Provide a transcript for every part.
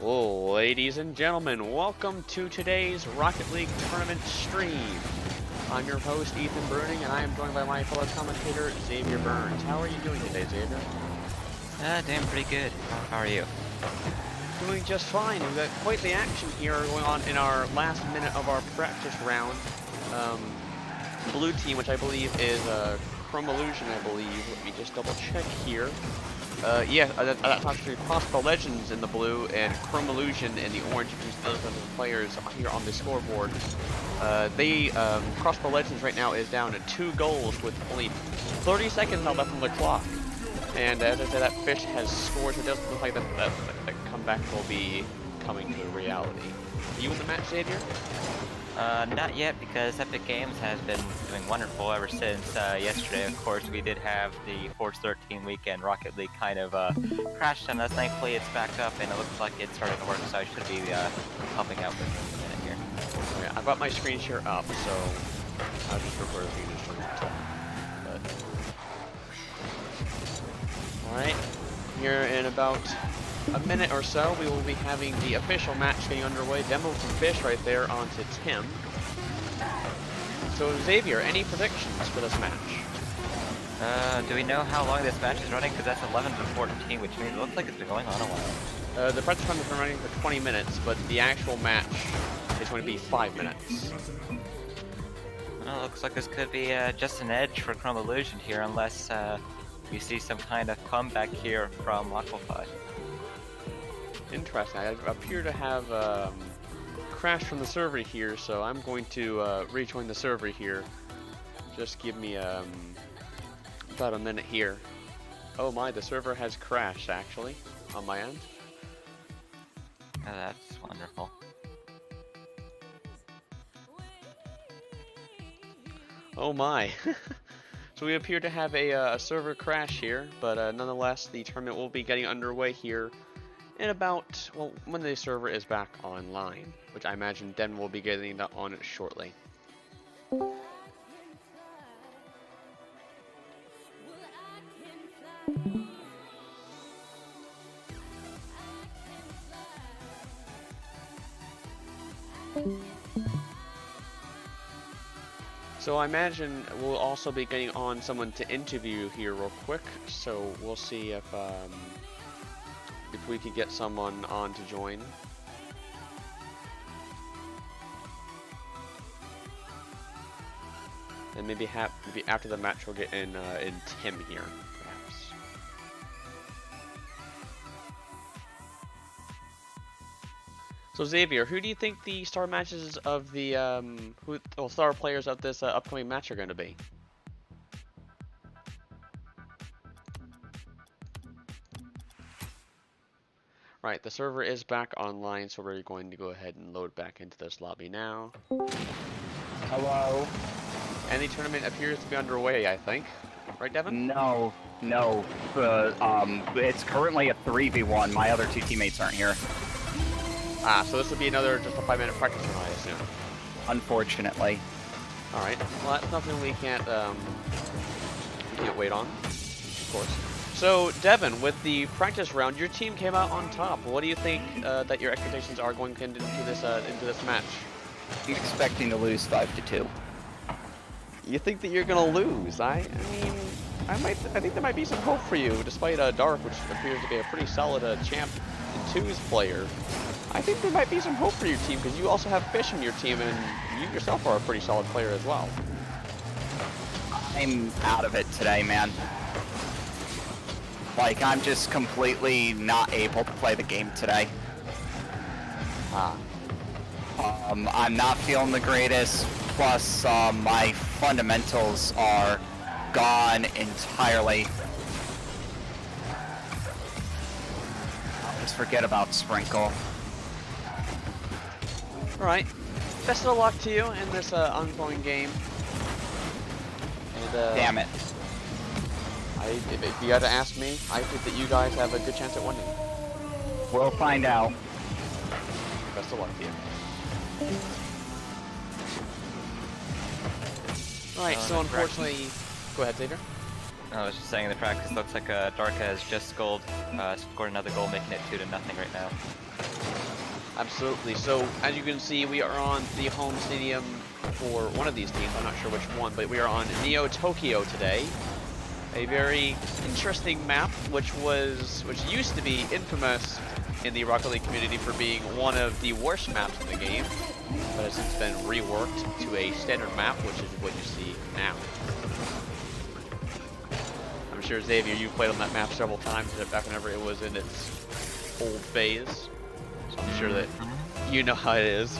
Well, ladies and gentlemen, welcome to today's Rocket League tournament stream. I'm your host, Ethan Bruning, and I am joined by my fellow commentator, Xavier Burns. How are you doing today, Xavier? Doing pretty good. How are you? Doing just fine. We've got quite the action here going on in our last minute of our practice round. Blue team, which I believe is Chromalusion, I believe. Let me just double check here. That's actually Crossbell Legends in the blue and Chromalusion in the orange. You can see those are the players here on the scoreboard. Crossbell Legends right now is down to 2 goals with only 30 seconds now left on the clock. And as I said, that fish has scored, so it doesn't look like that comeback will be coming to reality. Are you in the match, Xavier? Not yet, because Epic Games has been doing wonderful ever since yesterday. Of course, we did have the F13 weekend. Rocket League kind of crashed on us. Thankfully, it's back up, and it looks like it's starting to work, so I should be helping out with it in a minute here. Okay, I've got my screen share up, so I'll just record a few just from the top. Alright, here in about a minute or so, we will be having the official match getting underway. Demo from Fish right there onto Tim. So Xavier, any predictions for this match? Do we know how long this match is running? Because that's 11 to 14, which means it looks like it's been going on a while. The practice run has been running for 20 minutes, but the actual match is going to be 5 minutes. Well, looks like this could be just an edge for Chromalusion here, unless we see some kind of comeback here from Aquify. Interesting. I appear to have crashed from the server here, so I'm going to rejoin the server here. Just give me about a minute here. Oh my, the server has crashed actually on my end. Oh, that's wonderful. Oh my. So we appear to have a server crash here, but nonetheless, the tournament will be getting underway here in about, well, when the server is back online, which I imagine Den will be getting that on it shortly. So I imagine we'll also be getting on someone to interview here real quick, so we'll see if we could get someone on to join. And maybe after the match we'll get in Tim here, perhaps. So Xavier, who do you think the star matches of the star players of this upcoming match are going to be? Right, the server is back online, so we're going to go ahead and load back into this lobby now. Hello? And the tournament appears to be underway, I think. Right, Devin? No. It's currently a 3v1. My other 2 teammates aren't here. Ah, so this will be another just a 5-minute practice run, I assume. Unfortunately. Alright, well that's nothing we can't wait on, of course. So, Devin, with the practice round, your team came out on top. What do you think that your expectations are going into this match? I'm expecting to lose 5-2. You think that you're gonna lose? I think there might be some hope for you, despite Dark, which appears to be a pretty solid champ and 2's player. I think there might be some hope for your team because you also have Fish on your team, and you yourself are a pretty solid player as well. I'm out of it today, man. Like, I'm just completely not able to play the game today. I'm not feeling the greatest, plus my fundamentals are gone entirely. I'll just forget about Sprinkle. Alright, best of luck to you in this ongoing game. And, damn it. If you had to ask me, I think that you guys have a good chance at winning. We'll find out. Best of luck to you. Alright, so unfortunately... Go ahead, Xavier. I was just saying in the practice, looks like Darka has just scored another goal, making it 2-0 right now. Absolutely. So as you can see, we are on the home stadium for one of these teams. I'm not sure which one, but we are on Neo Tokyo today. A very interesting map, which used to be infamous in the Rocket League community for being one of the worst maps in the game, but has since been reworked to a standard map, which is what you see now. I'm sure, Xavier, you've played on that map several times back whenever it was in its old phase. So I'm sure that you know how it is,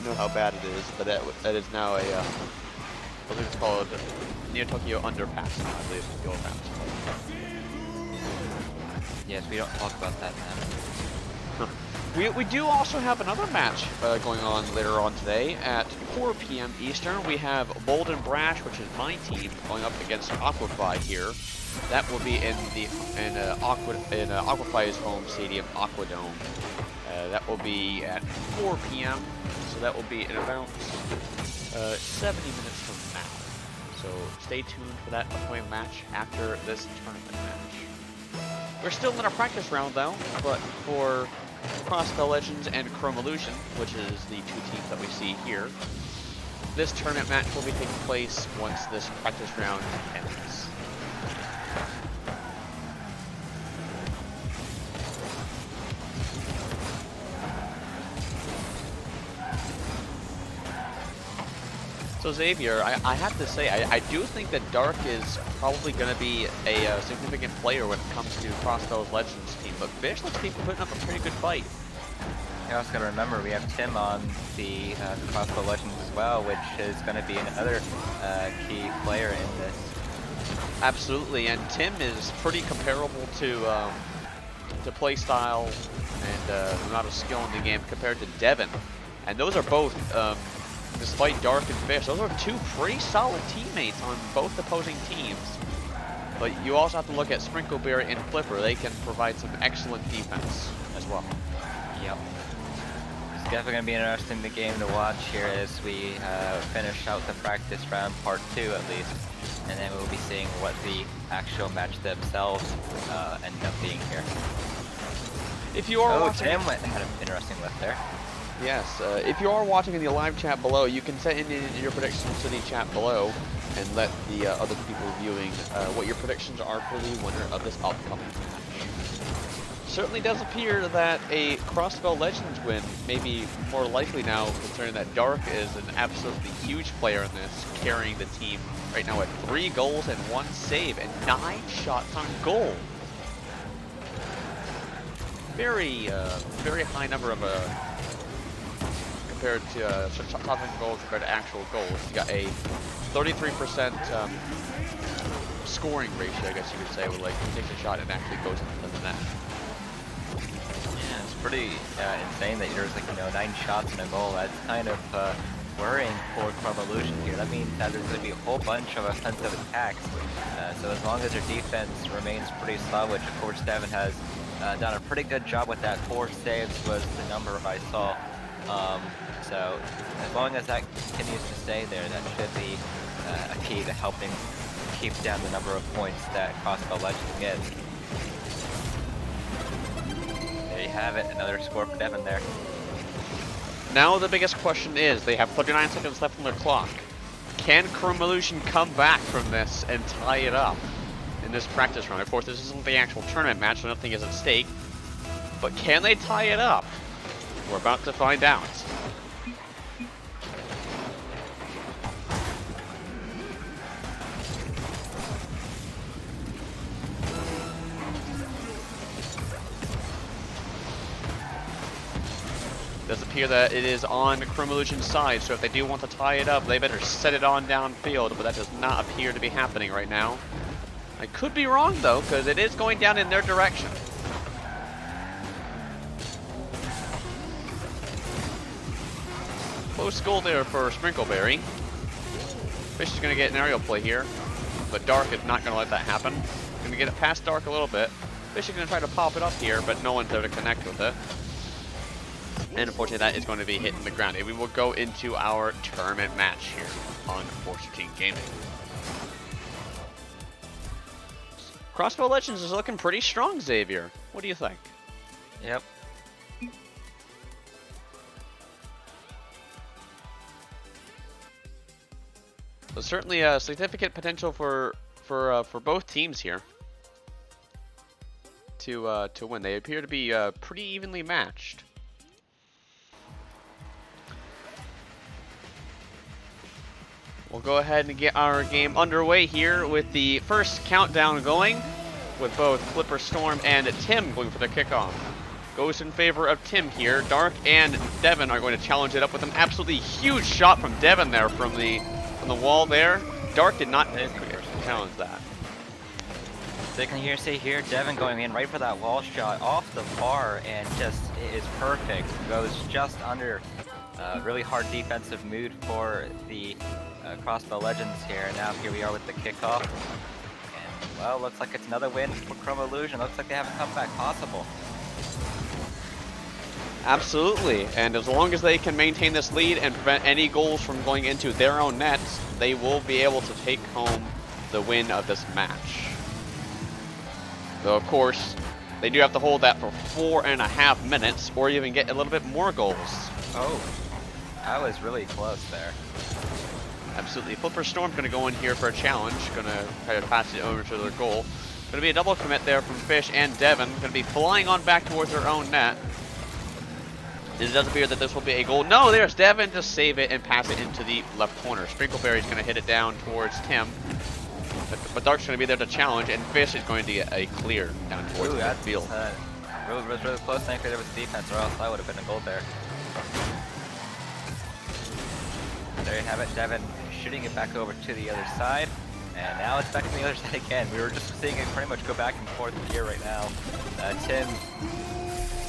you know how bad it is, but that is now a, I believe it's called Neo Tokyo Underpass, I believe it's the old map. Yes, we don't talk about that now. We do also have another match going on later on today at 4 p.m. Eastern. We have Bold and Brash, which is my team, going up against Aquify here. That will be in Aquify's home stadium, Aquadome. That will be at 4 p.m. So that will be in about 70 minutes from now. So stay tuned for that upcoming match after this tournament match. We're still in our practice round though, but for Crossbell Legends and Chromalusion, which is the two teams that we see here, this tournament match will be taking place once this practice round ends. So Xavier, I have to say, I do think that Dark is probably going to be a significant player when it comes to Crossbell Legends team, but Fish looks to be putting up a pretty good fight. You also got to remember we have Tim on the Crossbell Legends as well, which is going to be another key player in this. Absolutely, and Tim is pretty comparable to play style and amount of skill in the game compared to Devin, and those are both. Despite Dark and Fish, those are two pretty solid teammates on both opposing teams. But you also have to look at Sprinkleberry and Flipper. They can provide some excellent defense as well. Yep. It's definitely going to be interesting the game to watch here as we finish out the practice round part 2 at least. And then we'll be seeing what the actual match themselves end up being here. If you are watching... Tim had an interesting lift there. Yes, if you are watching in the live chat below, you can send in your predictions to the chat below and let the other people viewing what your predictions are for the winner of this upcoming match. Certainly does appear that a Crossbell Legends win may be more likely now, considering that Dark is an absolutely huge player in this, carrying the team right now at 3 goals and 1 save and 9 shots on goal. Very high number of compared to shots on goals compared to actual goals. You got a 33% scoring ratio, I guess you could say, where like you take a shot and actually goes into the net. Yeah, it's pretty insane that there's like 9 shots and a goal. That's kind of worrying for Chromalusion here. That means that there's going to be a whole bunch of offensive attacks. So as long as their defense remains pretty solid, which of course Devin has done a pretty good job with that. 4 saves was the number I saw. So as long as that continues to stay there, that should be a key to helping keep down the number of points that Crossbell Legends gets. There you have it, another score for Devin there. Now the biggest question is, they have 39 seconds left on their clock. Can Chromalusion come back from this and tie it up in this practice round? Of course, this isn't the actual tournament match, so nothing is at stake. But can they tie it up? We're about to find out. It does appear that it is on Chromalusion's side, so if they do want to tie it up, they better set it on downfield, but that does not appear to be happening right now. I could be wrong though, because it is going down in their direction. Close goal there for Sprinkleberry. Fish is going to get an aerial play here, but Dark is not going to let that happen. Going to get it past Dark a little bit. Fish is going to try to pop it up here, but no one's there to connect with it. And unfortunately, that is going to be hitting the ground. And we will go into our tournament match here on F13 Gaming. Crossbell Legends is looking pretty strong, Xavier. What do you think? Yep. So certainly a significant potential for both teams here to win. They appear to be pretty evenly matched. We'll go ahead and get our game underway here with the first countdown going, with both Clipper Storm and Tim going for the kickoff. Goes in favor of Tim here. Dark and Devin are going to challenge it up with an absolutely huge shot from Devin there from the wall there. Dark did not challenge that. So you can see here, Devin going in right for that wall shot off the bar, and just it is perfect. Goes just under. Really hard defensive mood for the Crossbell Legends here. Now here we are with the kickoff. And, well, looks like it's another win for Chromalusion. Looks like they have a comeback possible. Absolutely, and as long as they can maintain this lead and prevent any goals from going into their own nets, they will be able to take home the win of this match. Though, of course, they do have to hold that for 4.5 minutes, or even get a little bit more goals. Oh, that was really close there. Absolutely. Flipper Storm's going to go in here for a challenge. Going to try to pass it over to their goal. Going to be a double commit there from Fish and Devin. Going to be flying on back towards their own net. It does appear that this will be a goal. No, there's Devin to save it and pass it into the left corner. Sprinkleberry's going to hit it down towards Tim. But Dark's going to be there to challenge, and Fish is going to get a clear down towards the field. Really close. Thankfully there was defense, or else that would have been a goal there. There you have it, Devin shooting it back over to the other side. And now it's back to the other side again. We were just seeing it pretty much go back and forth here right now. Tim,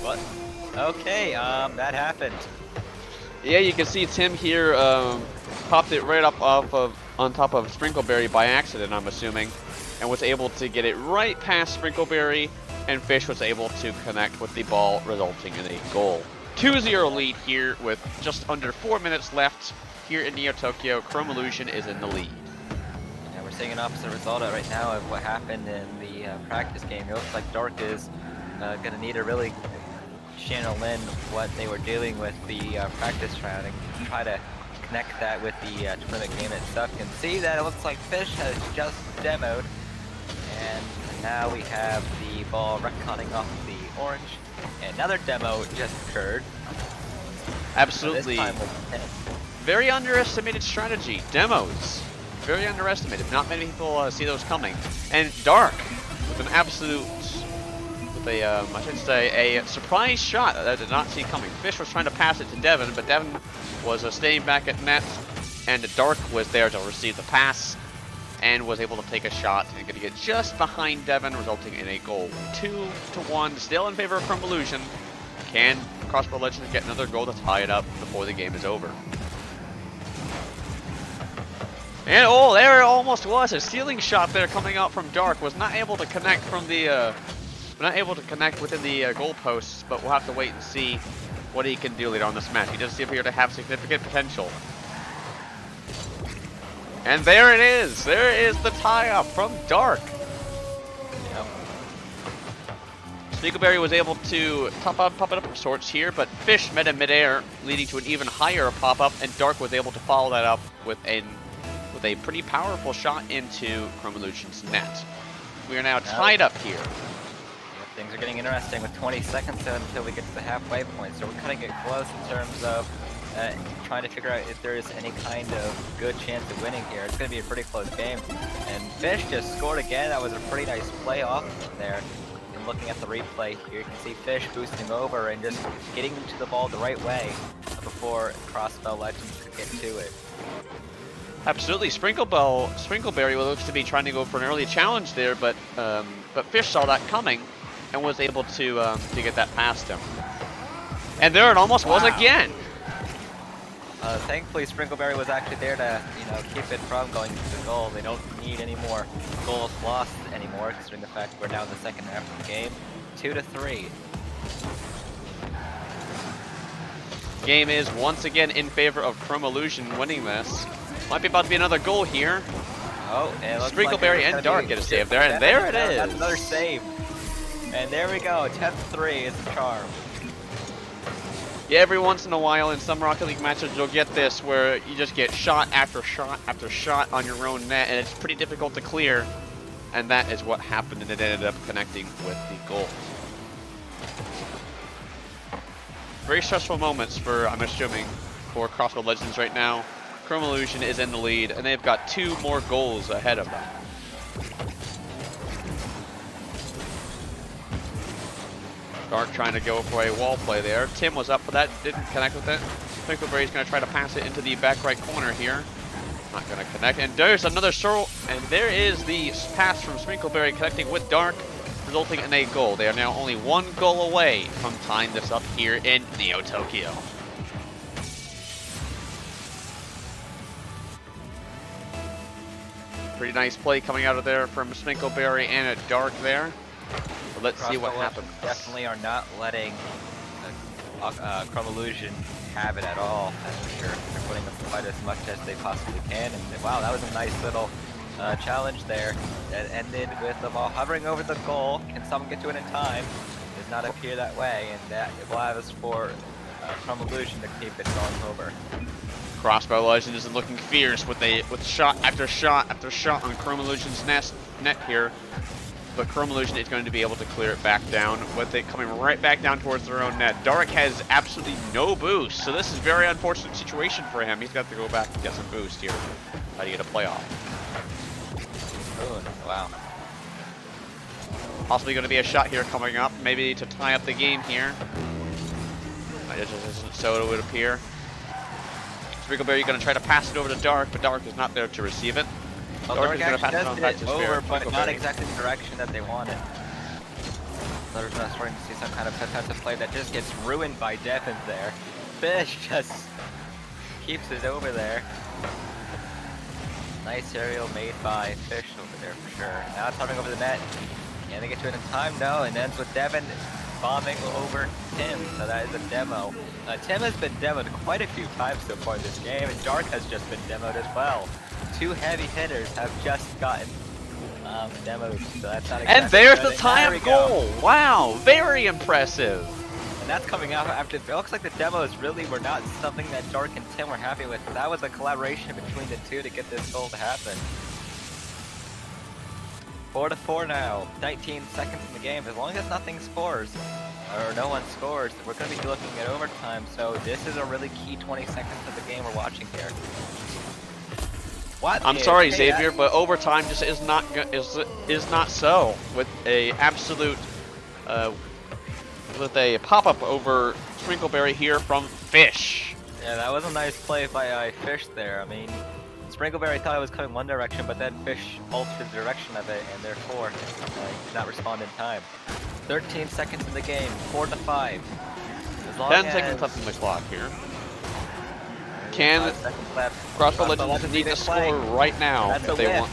what? Okay, that happened. Yeah, you can see Tim here popped it right up on top of Sprinkleberry by accident, I'm assuming, and was able to get it right past Sprinkleberry, and Fish was able to connect with the ball, resulting in a goal. 2-0 lead here with just under 4 minutes left here in Neo Tokyo. Chromalusion is in the lead. Yeah, we're seeing an opposite result right now of what happened in the practice game. It looks like Dark is going to need to really channel in what they were dealing with the practice round and try to connect that with the tournament game itself. You can see that it looks like Fish has just demoed, and now we have the ball retconning off the orange. And another demo just occurred. Absolutely. This time with Tim. Very underestimated strategy. Demos. Very underestimated. Not many people see those coming. And Dark with an absolute, I should say, a surprise shot that I did not see coming. Fish was trying to pass it to Devin, but Devin was staying back at net, and Dark was there to receive the pass and was able to take a shot and going to get just behind Devin, resulting in a goal. 2-1, still in favor of Chromalusion. Can Crossbell Legends get another goal to tie it up before the game is over? And oh, there it almost was. A stealing shot there coming out from Dark. Was not able to connect from the, within the goalposts, but we'll have to wait and see what he can do later on this match. He does appear to have significant potential. And there it is. There is the tie-up from Dark. Yep. Sneakleberry was able to pop it up of sorts here, but Fish met him midair, leading to an even higher pop-up, and Dark was able to follow that up with a pretty powerful shot into Chromalusion's net. We are now tied up here. Yeah, things are getting interesting with 20 seconds until we get to the halfway point, so we're cutting it close in terms of trying to figure out if there is any kind of good chance of winning here. It's going to be a pretty close game. And Fish just scored again. That was a pretty nice play off there. And looking at the replay here, you can see Fish boosting over and just getting to the ball the right way before Crossbell Legends could get to it. Absolutely, Sprinkleberry looks to be trying to go for an early challenge there, but Fish saw that coming and was able to get that past him. And there it almost was again. Thankfully, Sprinkleberry was actually there to, keep it from going to the goal. They don't need any more goals lost anymore, considering the fact we're now in the second half of the game, 2-3. Game is once again in favor of Chromalusion winning this. Might be about to be another goal here. Oh, and Sprinkleberry and Dark get a save there, and there it is. That's another save. And there we go, 10-3 is the charm. Yeah, every once in a while in some Rocket League matches you'll get this where you just get shot after shot after shot on your own net and it's pretty difficult to clear. And that is what happened, and it ended up connecting with the goal. Very stressful moments for, I'm assuming, for Crossbell Legends right now. Chromalusion is in the lead, and they've got 2 more goals ahead of them. Dark trying to go for a wall play there. Tim was up for that, didn't connect with it. Sprinkleberry's going to try to pass it into the back right corner here. Not going to connect, and there's another swirl, and there is the pass from Sprinkleberry connecting with Dark, resulting in a goal. They are now only 1 goal away from tying this up here in Neo Tokyo. Pretty nice play coming out of there from Sprinkleberry and a Dark there. So let's see what happens. Definitely are not letting Chromalusion have it at all, that's for sure. They're putting up quite as much as they possibly can, and wow, that was a nice little challenge there that ended with the ball hovering over the goal. Can someone get to it in time? Does not appear that way, and that allows for Chromalusion to keep it going over. Crossbell Legends is looking fierce with shot after shot after shot on Chromalusion's net here. But Chromalusion is going to be able to clear it back down with it coming right back down towards their own net. Dark has absolutely no boost, so this is a very unfortunate situation for him. He's got to go back and get some boost here. How do you get a playoff? Oh, wow. Possibly going to be a shot here coming up, maybe to tie up the game here. It just isn't so, it would appear. Sprinkleberry going to try to pass it over to Dark, but Dark is not there to receive it. Well, Dark is going to pass it on back to over, Sphere. but not exactly the direction that they wanted. So they're starting to see some kind of defensive play that just gets ruined by Devin there. Fish just keeps it over there. Nice aerial made by Fish over there for sure. Now it's hovering over the net. Can they get to it in time? No, and ends with Devin bombing over Tim. So that is a demo. Tim has been demoed quite a few times so far this game, and Dark has just been demoed as well. 2 heavy hitters have just gotten demoed, so that's not exactly And there's good. the tie-up goal! Wow, very impressive! And that's coming out after, it looks like the demos really were not something that Dark and Tim were happy with. That was a collaboration between the two to get this goal to happen. 4-4 now, 19 seconds in the game. As long as nothing scores, or no one scores, we're going to be looking at overtime. So this is a really key 20 seconds of the game we're watching here. What? I'm sorry, Xavier, but overtime just is not so. With a absolute, with a pop-up over Sprinkleberry here from Fish. Yeah, that was a nice play by Fish there. I mean, Sprinkleberry thought it was coming one direction, but then Fish altered the direction of it, and therefore did not respond in time. 13 seconds in the game, 4-5. 10 seconds left on the clock here. Can Crossbell Legends need to score right now if they want?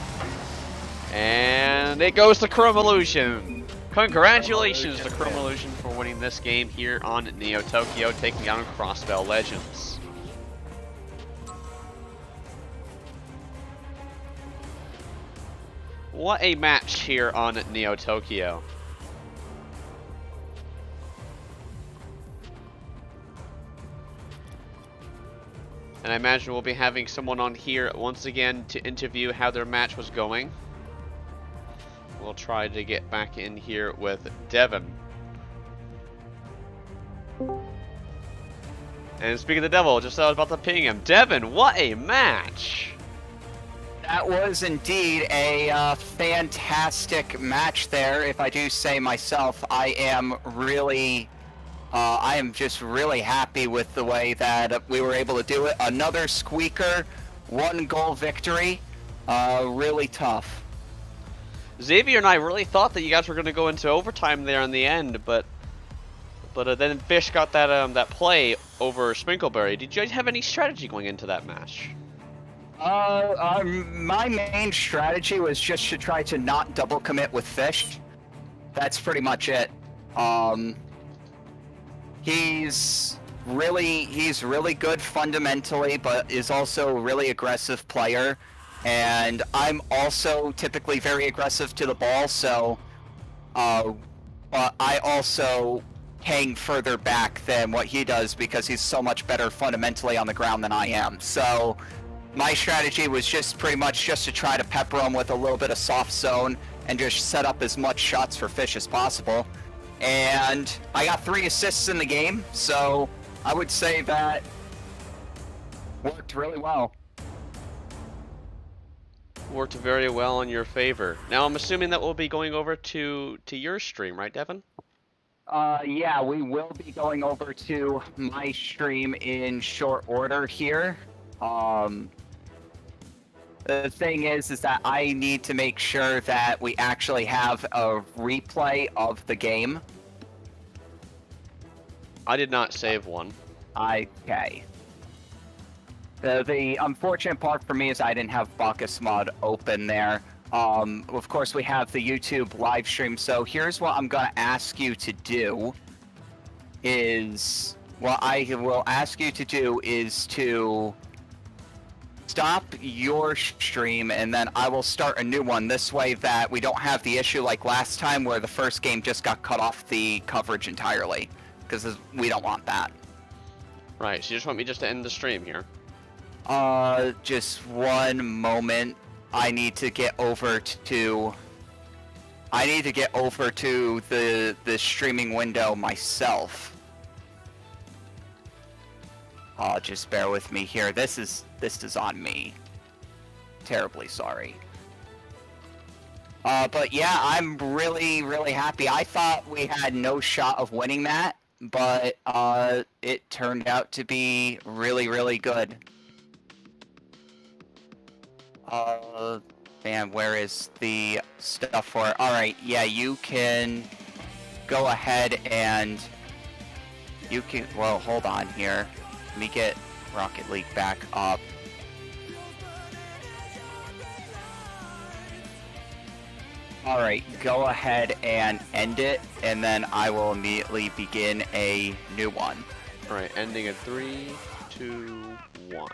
And it goes to Chromalusion. Congratulations to Chromalusion for winning this game here on Neo Tokyo, taking down Crossbell Legends. What a match here on Neo Tokyo. And I imagine we'll be having someone on here once again to interview how their match was going. We'll try to get back in here with Devin. And speaking of the devil, just I was about to ping him. Devin, what a match! That was indeed a fantastic match there, if I do say myself. I am just really happy with the way that we were able to do it. Another squeaker, 1-goal victory. Really tough. Xavier and I really thought that you guys were going to go into overtime there in the end, but then Fish got that play over Sprinkleberry. Did you guys have any strategy going into that match? My main strategy was just to try to not double commit with Fish. That's pretty much it. He's really good fundamentally, but is also a really aggressive player. And I'm also typically very aggressive to the ball, so but I also hang further back than what he does because he's so much better fundamentally on the ground than I am. So my strategy was just pretty much just to try to pepper him with a little bit of soft zone and just set up as much shots for fish as possible. And I got 3 assists in the game, so I would say that worked really well. Worked very well in your favor. Now I'm assuming that we'll be going over to your stream, right, Devin? Yeah, we will be going over to my stream in short order here. The thing is that I need to make sure that we actually have a replay of the game. I did not save one. Okay. The unfortunate part for me is I didn't have Bacchus Mod open there. Of course, we have the YouTube live stream, so here's what I'm going to ask you to do is... What I will ask you to do is to stop your stream, and then I will start a new one. This way that we don't have the issue like last time where the first game just got cut off the coverage entirely, because we don't want that. Right, so you just want me just to end the stream here? Just one moment. I need to get over to the streaming window myself. Just bear with me here. This is on me. Terribly sorry. But yeah, I'm really, really happy. I thought we had no shot of winning that, but it turned out to be really, really good. Man, where is the stuff for it? Alright, yeah, you can go ahead and you can, well, hold on here. Let me get Rocket League back up. Alright, go ahead and end it, and then I will immediately begin a new one. Alright, ending in 3, 2, 1.